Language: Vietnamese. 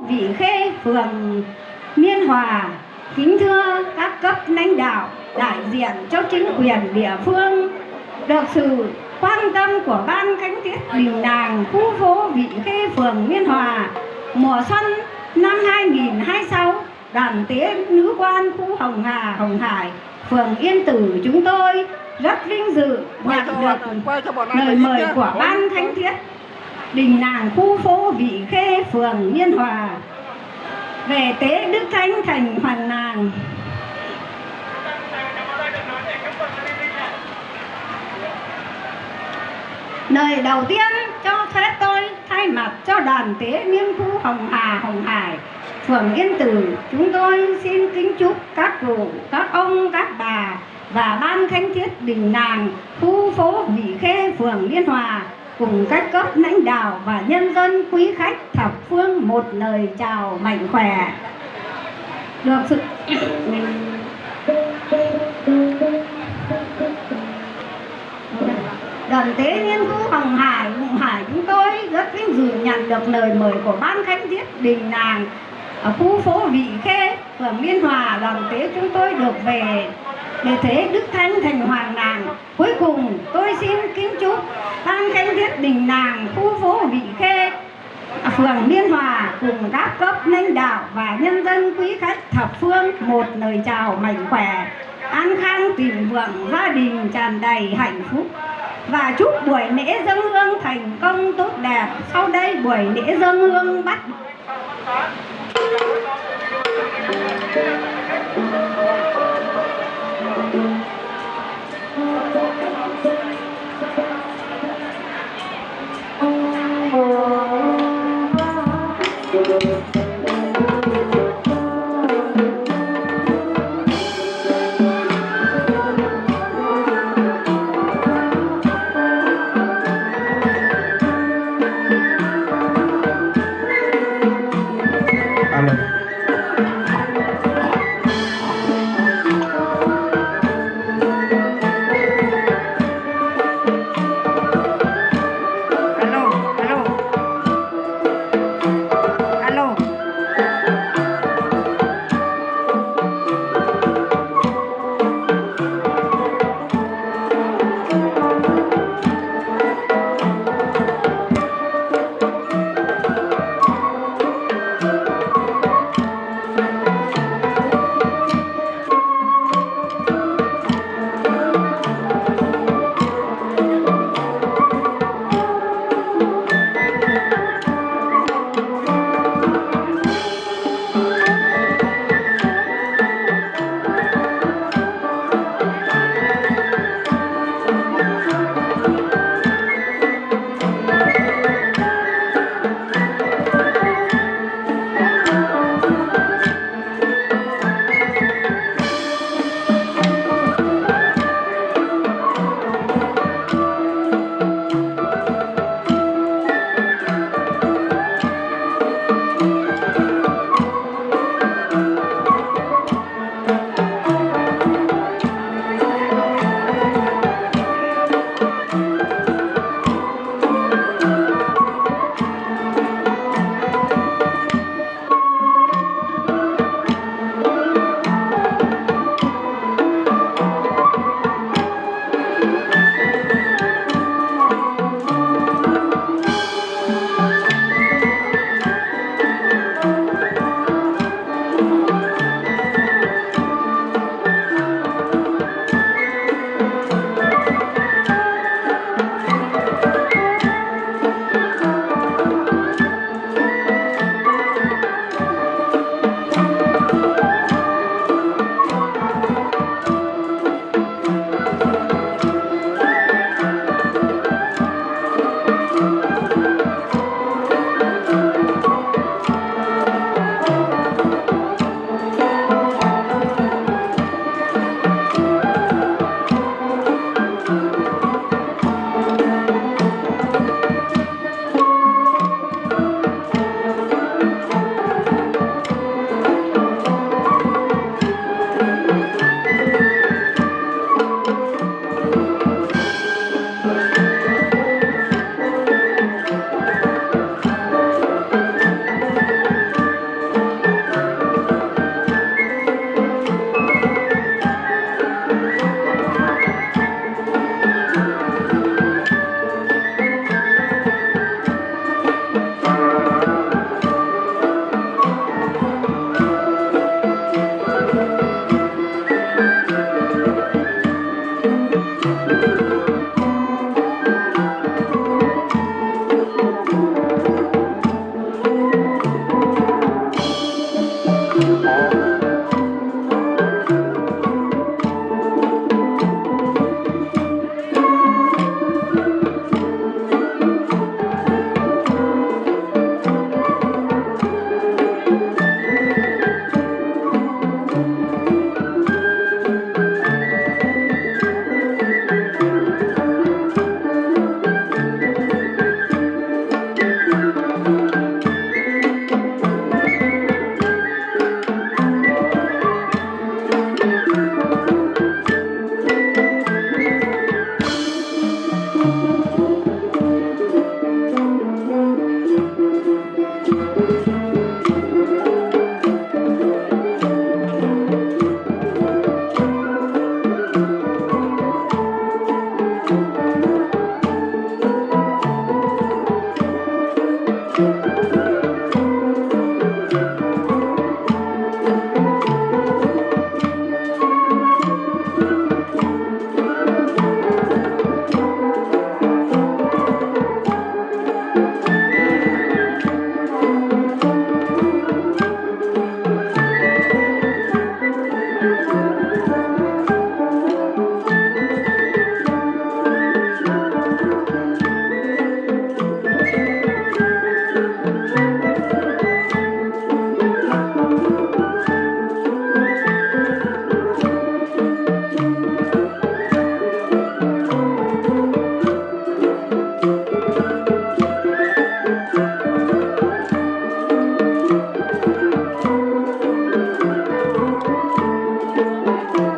Vị Khê, phường Niên Hòa. Kính thưa các cấp lãnh đạo, đại diện cho chính quyền địa phương, được sự quan tâm của Ban Khánh Tiết Đình Làng khu phố Vị Khê, phường Niên Hòa, mùa xuân năm 2026, đoàn tế nữ quan khu Hồng Hà, Hồng Hải, phường Yên Tử chúng tôi rất vinh dự nhận được lời mời của Ban Khánh Tiết Đình Làng khu phố Vị Khê, phường Niên Hòa về tế Đức Thánh Thành Hoàng Làng. Lời đầu tiên cho phép tôi thay mặt cho đoàn tế niên khu Hồng Hà, Hồng Hải, phường Yên Tử chúng tôi xin kính chúc các cụ, các ông, các bà và Ban Khánh Tiết Đình Làng khu phố Vị Khê, phường Liên Hòa cùng các cấp lãnh đạo và nhân dân quý khách thập phương một lời chào mạnh khỏe. Được sự đoàn tế niên khu Hồng Hải, Hồng Hải chúng tôi rất vinh dự nhận được lời mời của Ban Khánh Tiết Đình Làng ở khu phố Vị Khê, phường Liên Hòa. Đoàn tế chúng tôi được về để thế Đức Thánh Thành Hoàng Làng. Cuối cùng tôi xin kính chúc Ban Khánh Tiết Đình Làng khu phố Vị Khê, phường Liên Hòa cùng các cấp lãnh đạo và nhân dân quý khách thập phương một lời chào mạnh khỏe, an khang thịnh vượng, gia đình tràn đầy hạnh phúc, và chúc buổi lễ dâng hương thành công tốt đẹp. Sau đây buổi lễ dâng hương bắt Thank you.